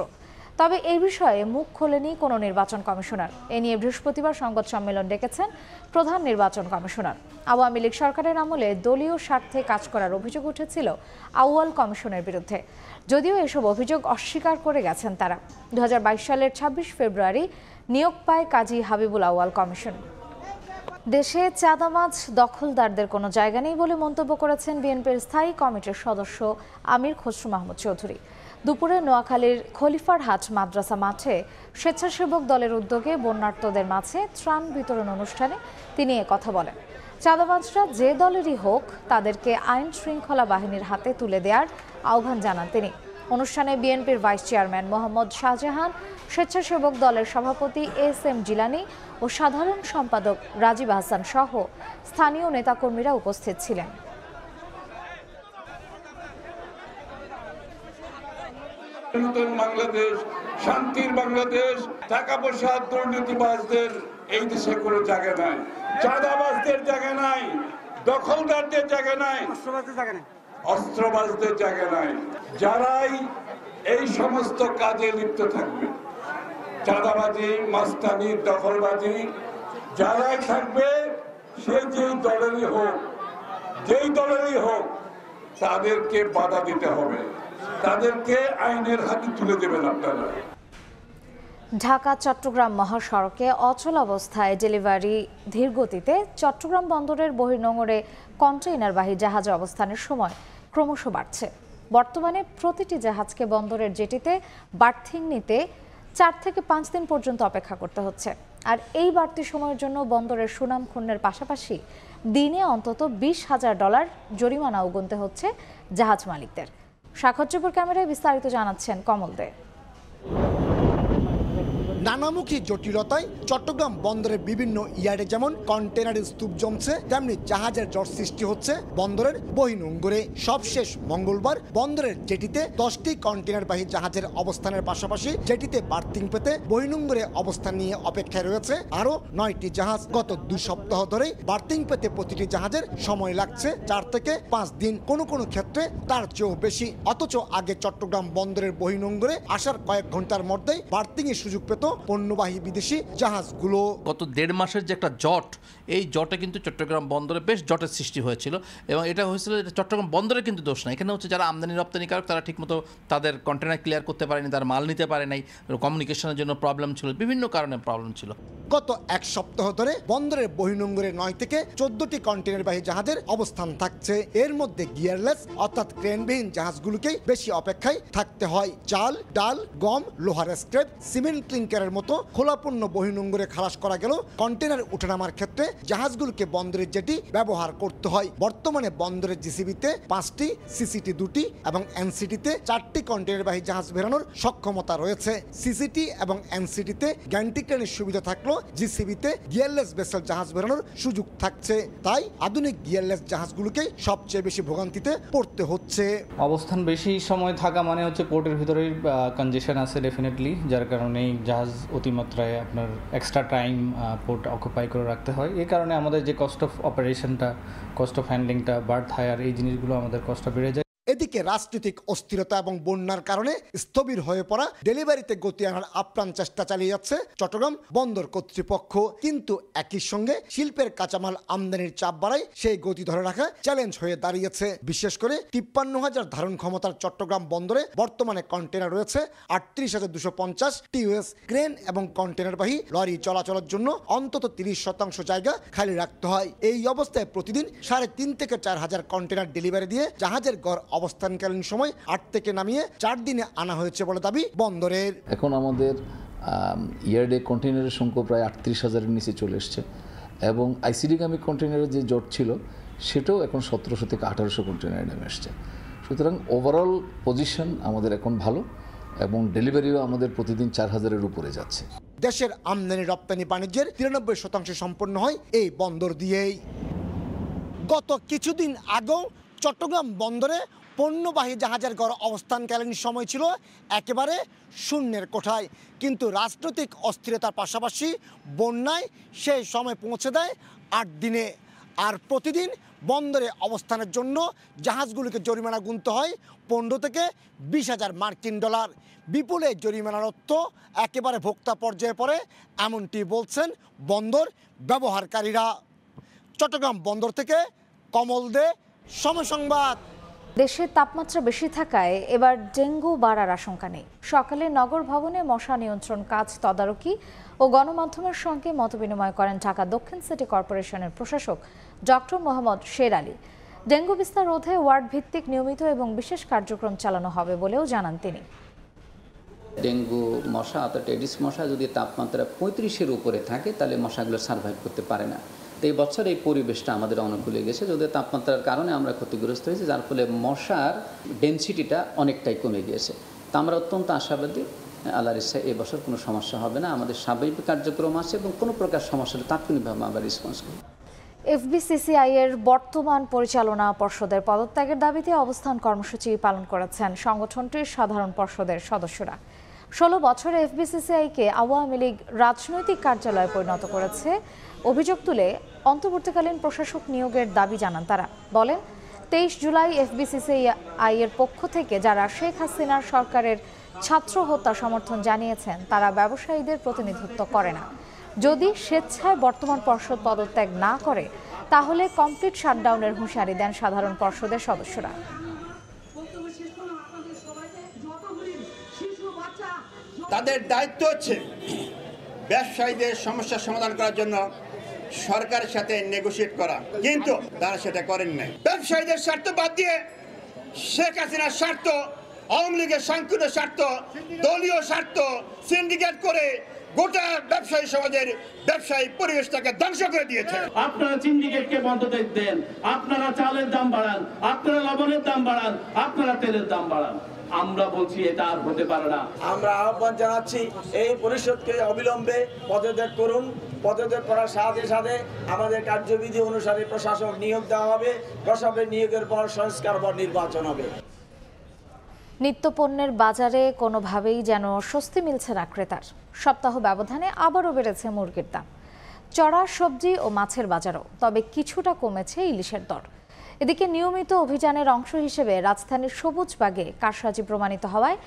তবে এই বিষয়ে মুখ খোলেনি কোনো নির্বাচন কমিশনার। এ নিয়ে বৃহস্পতিবার সংবাদ সম্মেলন ডেকেছেন প্রধান নির্বাচন কমিশনার। আওয়ামী লীগ সরকারের আমলে দলীয় স্বার্থে কাজ করার অভিযোগ উঠেছিল আউয়াল কমিশনের বিরুদ্ধে, যদিও এসব অভিযোগ অস্বীকার করে গেছেন তারা। ২০২২ সালের ২৬ ফেব্রুয়ারি নিয়োগ পায় কাজী হাবিবুল আউয়াল কমিশন। দেশে চাঁদাবাজ দখলদারদের কোনো জায়গা নেই বলে মন্তব্য করেছেন বিএনপির স্থায়ী কমিটির সদস্য আমির খসরু মাহমুদ চৌধুরী। দুপুরে নোয়াখালীর খলিফারহাট মাদ্রাসা মাঠে স্বেচ্ছাসেবক দলের উদ্যোগে বন্যার্তদের মাঝে ত্রাণ বিতরণ অনুষ্ঠানে তিনি কথা বলেন। চাঁদাবাজরা যে দলেরই হোক, তাদেরকে আইন শৃঙ্খলা বাহিনীর হাতে তুলে দেওয়ার আহ্বান জানান তিনি। অনুষ্ঠানে বিএনপির ভাইস চেয়ারম্যান মোহাম্মদ শাহজাহান, স্বেচ্ছাসেবক দলের সভাপতি এস.এম. জিলানী ও সাধারণ সম্পাদক রাজীব হাসান সহ স্থানীয় নেতাকর্মীরা উপস্থিত ছিলেন। নতুন বাংলাদেশ, শান্তির বাংলাদেশ। টাকা পয়সা দুর্নীতিবাজদের এই দেশে কোনো জায়গা নাই, চাঁদাবাজদের জায়গা নাই, দখলদারদের জায়গা নাই, অস্ত্রবাজদের জায়গা নাই। যারাই এই সমস্ত কাজে লিপ্ত থাকবে, চাঁদাবাজি, মাস্তানি, দখলবাজি, যারাই থাকবে, সে যে দলেরই হোক, যেই দলেরই হোক তাদেরকে বাধা দিতে হবে, তাদেরকে আইনের হাতে তুলে দেবেন আপনারা। ঢাকা চট্টগ্রাম মহাসড়কে অচল অবস্থায় ডেলিভারি ধীরগতিতে চট্টগ্রাম বন্দরের বহির্নোঙরে কন্টেইনারবাহী জাহাজে অবস্থানের সময় ক্রমশ বাড়ছে। বর্তমানে প্রতিটি জাহাজকে বন্দরের জেটিতে বার্থিং নিতে 4 থেকে 5 দিন পর্যন্ত অপেক্ষা করতে হচ্ছে। আর এই বাড়তি সময়ের জন্য বন্দরের সুনাম ক্ষুণ্ণের পাশাপাশি দিনে অন্তত $20,000 জরিমানাও গুনতে হচ্ছে জাহাজ মালিকদের। সাক্ষাৎকার ক্যামেরায় বিস্তারিত জানাচ্ছেন কমল দে। নানামুখী জটিলতায় চট্টগ্রাম বন্দরের বিভিন্ন ইয়ার্ডে যেমন কন্টেনারের স্তূপ জমছে, তেমনি জাহাজের জট সৃষ্টি হচ্ছে বন্দরের বহির্নোঙরে। সবশেষ মঙ্গলবার বন্দরের জেটিতে 10টি কন্টেনারবাহী জাহাজের অবস্থানের পাশাপাশি জেটিতে বার্থিং পেতে বহির্নোঙরে অবস্থান নিয়ে অপেক্ষায় রয়েছে আরও 9টি জাহাজ। গত 2 সপ্তাহ ধরেই বার্থিং পেতে প্রতিটি জাহাজের সময় লাগছে 4 থেকে 5 দিন, কোনো ক্ষেত্রে তার চেয়েও বেশি। অথচ আগে চট্টগ্রাম বন্দরের বহির্নোঙরে আসার কয়েক ঘন্টার মধ্যেই বার্থিংয়ের সুযোগ পেত পণ্যবাহী বিদেশি জাহাজগুলো। গত 1.5 মাসের যে একটা জট, এই জটে কিন্তু চট্টগ্রাম বন্দরে বেশ জটের সৃষ্টি হয়েছিল এবং এটা হয়েছিল চট্টগ্রাম বন্দরের কিন্তু দোষ না। এখানে হচ্ছে যারা আমদানি রপ্তানিকারক তারা ঠিকমতো তাদের কন্টেনার ক্লিয়ার করতে পারেনি, তার মাল নিতে পারে নাই, কমিউনিকেশনের জন্য প্রবলেম ছিল, বিভিন্ন কারণে প্রবলেম ছিল। গত 1 সপ্তাহ ধরে বন্দরের বহির্নোঙরে 9 থেকে 14টি কন্টেনারবাহী জাহাজের অবস্থান থাকছে। এর মধ্যে গিয়ারলেস অর্থাৎ ক্রেনবিহীন জাহাজগুলোকেই বেশি অপেক্ষায় থাকতে হয়। চাল, ডাল, গম, লোহার স্ক্র্যাপ, সিমেন্ট ক্লিংকারের মতো খোলা পণ্য বহির্নোঙরে খালাস করা গেল কন্টেনার ওঠানামার ক্ষেত্রে জাহাজগুলোকে বন্দরের জেটি ব্যবহার করতে হয়। বর্তমানে বন্দরের জিসিবিতে 5টি, সিসিটি 2টি এবং এনসিটিতে 4টি কন্টেনারবাহী জাহাজ বেরানোর সক্ষমতা রয়েছে। সিসিটি এবং এনসিটিতে গ্যান্টি ক্রেনের সুবিধা থাকলেও জিসিবিতে গিয়ারলেস ভেসেল জাহাজ বেরানোর সুযোগ থাকছে। তাই আধুনিক গিয়ারলেস জাহাজগুলোকে সবচেয়ে বেশি ভোগান্তিতে পড়তে হচ্ছে। অবস্থান বেশি সময় থাকা মানে হচ্ছে পোর্টের ভিতরেই কনজেশন আছে ডেফিনেটলি, যার কারণে জাহাজ অতিমাত্রায় আপনার এক্সট্রা টাইম পোর্ট অকুপাই করে রাখতে হয়। এই কারণে আমাদের যে কস্ট অফ অপারেশনটা, কস্ট অফ হ্যান্ডলিংটা, বার্থ হায়ার, এই জিনিসগুলো আমাদের কষ্ট বেড়ে যায়। এদিকে রাজনৈতিক অস্থিরতা এবং বন্যার কারণে স্থবির হয়ে পড়া ডেলিভারিতে গতি আনার আপ্রাণ চেষ্টা চালিয়ে যাচ্ছে চট্টগ্রাম বন্দর কর্তৃপক্ষ। কিন্তু একই সঙ্গে শিল্পের কাঁচামাল আমদানির চাপ বাড়ায় সেই গতি ধরে রাখা চ্যালেঞ্জ হয়ে দাঁড়িয়েছে। বিশেষ করে 53,000 ধারণ ক্ষমতার চট্টগ্রাম বন্দরে বর্তমানে কন্টেনার রয়েছে 38,250 টিউএস। ক্রেন এবং কন্টেনারবাহী লরি চলাচলের জন্য অন্তত 30% জায়গা খালি রাখতে হয়। এই অবস্থায় প্রতিদিন 3.5 থেকে 4,000 কন্টেনার ডেলিভারি দিয়ে জাহাজের গড় অবস্থানকালীন সময় 8 থেকে নামিয়ে 4 দিনে আনা হয়েছে বলে দাবি বন্দরের। এখন আমাদের ইয়ার্ডে কন্টেনারের সংখ্যা প্রায় 38,000-এর নিচে চলে এসছে এবং আইসিডিগামী কন্টেনারের যে জট ছিল সেটাও এখন 1700 থেকে 1800 কন্টেনারে নেমে এসছে। সুতরাং ওভারঅল পজিশন আমাদের এখন ভালো এবং ডেলিভারিও আমাদের প্রতিদিন 4000-এর উপরে যাচ্ছে। দেশের আমদানি রপ্তানি বাণিজ্যের 93% সম্পন্ন হয় এই বন্দর দিয়েই। গত কিছুদিন আগেও চট্টগ্রাম বন্দরে পণ্যবাহী জাহাজের গড় অবস্থানকালীন সময় ছিল একেবারে শূন্যের কোঠায়। কিন্তু রাজনৈতিক অস্থিরতার পাশাপাশি বন্যায় সেই সময় পৌঁছে দেয় 8 দিনে। আর প্রতিদিন বন্দরে অবস্থানের জন্য জাহাজগুলোকে জরিমানা গুনতে হয় 15 থেকে 20,000 মার্কিন ডলার। বিপুল এই জরিমানার অর্থ একেবারে ভোক্তা পর্যায়ে পড়ে, এমনটি বলছেন বন্দর ব্যবহারকারীরা। চট্টগ্রাম বন্দর থেকে কমল দে, সময় সংবাদ। দেশের তাপমাত্রা বেশি থাকায় এবার ডেঙ্গু বাড়ার আশঙ্কা নেই। সকালে নগর ভবনে মশা নিয়ন্ত্রণ কাজ তদারকি ও গণমাধ্যমের সঙ্গে মতবিনিময় করেন ঢাকা দক্ষিণ সিটি কর্পোরেশনের প্রশাসক ডক্টর মোহাম্মদ শের আলী। ডেঙ্গু বিস্তার রোধে ওয়ার্ড ভিত্তিক নিয়মিত এবং বিশেষ কার্যক্রম চালানো হবে বলেও জানান তিনি। ডেঙ্গু মশা অর্থাৎ এডিস মশা যদি তাপমাত্রা 35-এর উপরে থাকে তাহলে মশাগুলো সার্ভাইভ করতে পারে না। তো এই বছর এই পরিবেশটা আমাদের অনুকূলে গেছে, যদি তাপমাত্রার কারণে আমরা ক্ষতিগ্রস্ত হয়েছি, যার ফলে মশার ডেনসিটিটা অনেকটাই কমে গিয়েছে। তো আমরা অত্যন্ত আশাবাদী আল্লাহর ইচ্ছায় এই বছর কোনো সমস্যা হবে না। আমাদের স্বাভাবিক কার্যক্রম আছে এবং কোনো প্রকার সমস্যা হলে তাৎক্ষণিকভাবে আমরা রেসপন্স করি। এফবিসিসিআই এর বর্তমান পরিচালনা পর্ষদের পদত্যাগের দাবিতে অবস্থান কর্মসূচি পালন করেছেন সংগঠনটির সাধারণ পর্ষদের সদস্যরা। 16 বছরে এফবিসিসিআইকে আওয়ামী লীগ রাজনৈতিক কার্যালয়ে পরিণত করেছে অভিযোগ তুলে অন্তর্বর্তীকালীন প্রশাসক নিয়োগের দাবি জানান তারা। বলেন, 23 জুলাই এফবিসিসিআই এর পক্ষ থেকে যারা শেখ হাসিনার সরকারের ছাত্র হত্যা সমর্থন জানিয়েছেন তারা ব্যবসায়ীদের প্রতিনিধিত্ব করে না। যদি স্বেচ্ছায় বর্তমান পর্ষদ পদত্যাগ না করে তাহলে কমপ্লিট শাটডাউনের হুঁশিয়ারি দেন সাধারণ পর্ষদের সদস্যরা। তাদের দায়িত্ব হচ্ছে ব্যবসায়ীদের সমস্যার সমাধান করার জন্য সরকারের সাথে নেগোশিয়েট করা, কিন্তু তারা সেটা করেন নাই। ব্যবসায়ীদের স্বার্থ বাদ দিয়ে শেখ হাসিনার স্বার্থ, আওয়ামী লীগের সংকীর্ণ স্বার্থ, দলীয় স্বার্থ সিন্ডিকেট করে গোটা ব্যবসায়ী সমাজের ব্যবসায়ী পরিবেশটাকে ধ্বংস করে দিয়েছে। আপনারা সিন্ডিকেটকে বন্ধ দেন, আপনারা চালের দাম বাড়ান, আপনারা লবণের দাম বাড়ান, আপনারা তেলের দাম বাড়ান। আমরা বলছি এটা আর হতে পারে না। আমরা আহ্বান জানাচ্ছি এই পরিষদকে অবিলম্বে পদত্যাগ করুন। পদত্যাগ করার সাথে সাথে আমাদের কার্যবিধি অনুসারে প্রশাসক নিয়োগ দেওয়া হবে। প্রশাসক নিয়োগের পর সংস্কার পর নির্বাচন হবে। নিত্যপণ্যের বাজারে কোনোভাবেই যেন স্বস্তি মিলছে না ক্রেতার। সপ্তাহ ব্যবধানে আবারও বেড়েছে মুরগির দাম। চড়া সবজি ও মাছের বাজারও, তবে কিছুটা কমেছে ইলিশের দর। এদিকে নিয়মিত অভিযানের অংশ হিসেবে রাজধানীর সবুজবাগে কারসাজি প্রমাণিত হওয়ায়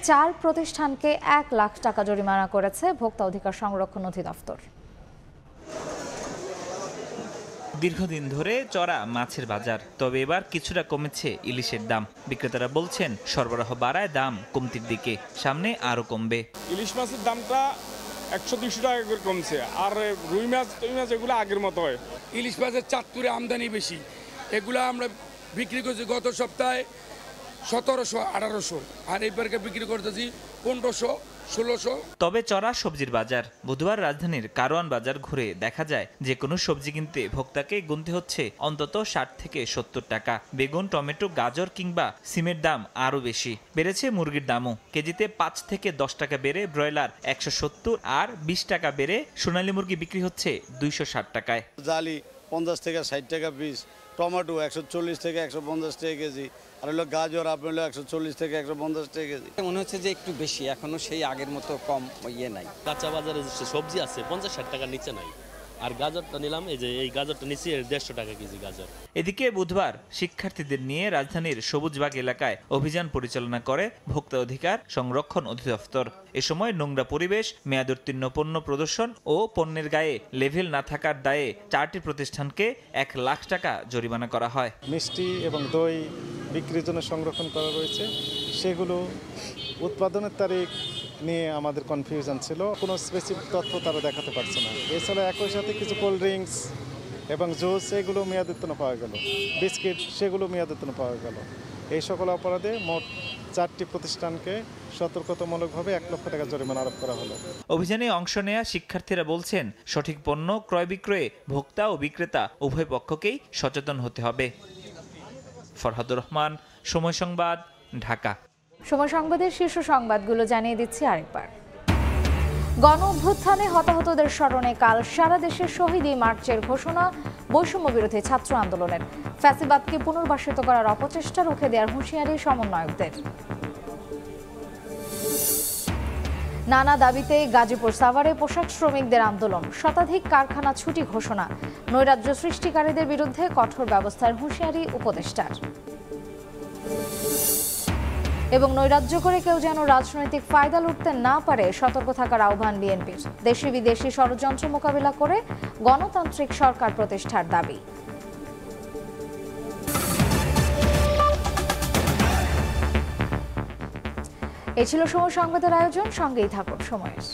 4 প্রতিষ্ঠানকে 1 লাখ টাকা জরিমানা করেছে ভোক্তা অধিকার সংরক্ষণ অধিদপ্তর। দীর্ঘদিন ধরে চড়া মাছের বাজার, তবে এবার কিছুটা কমেছে ইলিশের দাম। বিক্রেতারা বলছেন সরবরাহ বাড়ায় দাম কমতির দিকে, সামনে আরো কমবে। ইলিশ মাছের দামটা 100-200 টাকা করে কমছে, আর রুই মাছ এগুলো আগের মতো হয়। ইলিশ মাছের চাঁদপুরে আমদানি বেশি, এগুলো আমরা বিক্রি করছি গত সপ্তাহে 1700-1800, আর এইবারকে বিক্রি করতেছি 1500-1600। তবে চড়া সবজির বাজার। বুধবার রাজধানীর কারওয়ান বাজার ঘুরে দেখা যায় যে কোনো সবজি কিনতে ভোক্তাকে গুনতে হচ্ছে অন্তত 60 থেকে 70 টাকা। বেগুন, টমেটো, গাজর কিংবা সিমের দাম আরও বেশি। বেড়েছে মুরগির দামও। কেজিতে 5 থেকে 10 টাকা বেড়ে ব্রয়লার 170 আর 20 টাকা বেড়ে সোনালী মুরগি বিক্রি হচ্ছে 260 টাকায়। জালি 50 থেকে 60 টাকা পিস, টমেটো 140 থেকে 150 টাকা কেজি, আর হলো গাজর আপনার 140 থেকে 150 টাকা কেজি। মনে হচ্ছে যে একটু বেশি, এখনো সেই আগের মতো কম নাই। কাঁচা বাজারে সবজি আছে 50-60 টাকার নিচে নাই, আর গাজরটা নিলাম, এই গাজরটা নিচে 150 টাকা কেজি গাজর। এদিকে বুধবার শিক্ষার্থীদের নিয়ে রাজধানীর সবুজবাগ এলাকায় অভিযান পরিচালনা করে ভোক্তা অধিকার সংরক্ষণ অধিদপ্তর। এ সময় নোংরা পরিবেশ, মেয়াদোত্তীর্ণ পণ্য প্রদর্শন ও পণ্যের গায়ে লেভেল না থাকার দায়ে 4টি প্রতিষ্ঠানকে 1 লাখ টাকা জরিমানা করা হয়। মিষ্টি এবং দই বিক্রির জন্য সংরক্ষণ করা রয়েছে, সেগুলো উৎপাদনের তারিখ নিয়ে আমাদের কনফিউশন ছিল, কোনো স্পেসিফিক তথ্য তারা দেখাতে পারছে না। এছাড়া একই সাথে কিছু কোল্ড ড্রিঙ্কস এবং জুস এগুলো মেয়াদোত্তীর্ণ পাওয়া গেল, বিস্কিট সেগুলো মেয়াদোত্তীর্ণ পাওয়া গেল। এই সকল অপরাধে মোট 4টি প্রতিষ্ঠানকে সতর্কতামূলকভাবে 1 লক্ষ টাকা জরিমানা আরোপ করা হলো। অভিযানে অংশ নেয়া শিক্ষার্থীরা বলছেন সঠিক পণ্য ক্রয় বিক্রয়ে ভোক্তা ও বিক্রেতা উভয় পক্ষকেই সচেতন হতে হবে। ফরহাদুর রহমান, সময় সংবাদ, ঢাকা। সময় সংবাদের শীর্ষ সংবাদগুলো জানিয়ে দিচ্ছি আরেকবার। গণ অভ্যুত্থানে হতাহতদের স্মরণে কাল সারা দেশে শহীদী মার্চের ঘোষণা। বৈষম্য বিরোধী ছাত্র আন্দোলনের ফ্যাসিবাদকে পুনর্বাসিত করার অপচেষ্টা রুখে দেওয়ার হুঁশিয়ারি সমন্বয়কদের। নানা দাবিতে গাজীপুর সাভারে পোশাক শ্রমিকদের আন্দোলন, শতাধিক কারখানা ছুটি ঘোষণা। নৈরাজ্য সৃষ্টিকারীদের বিরুদ্ধে কঠোর ব্যবস্থার হুঁশিয়ারি উপদেষ্টার। এবং নৈরাজ্য করে কেউ যেন রাজনৈতিক ফায়দা লুটতে না পারে, সতর্ক থাকার আহ্বান বিএনপির। দেশি বিদেশি ষড়যন্ত্র মোকাবিলা করে গণতান্ত্রিক সরকার প্রতিষ্ঠার দাবি। এই ছিল সময় সংবাদের আয়োজন, সঙ্গেই থাকুন সময়ের।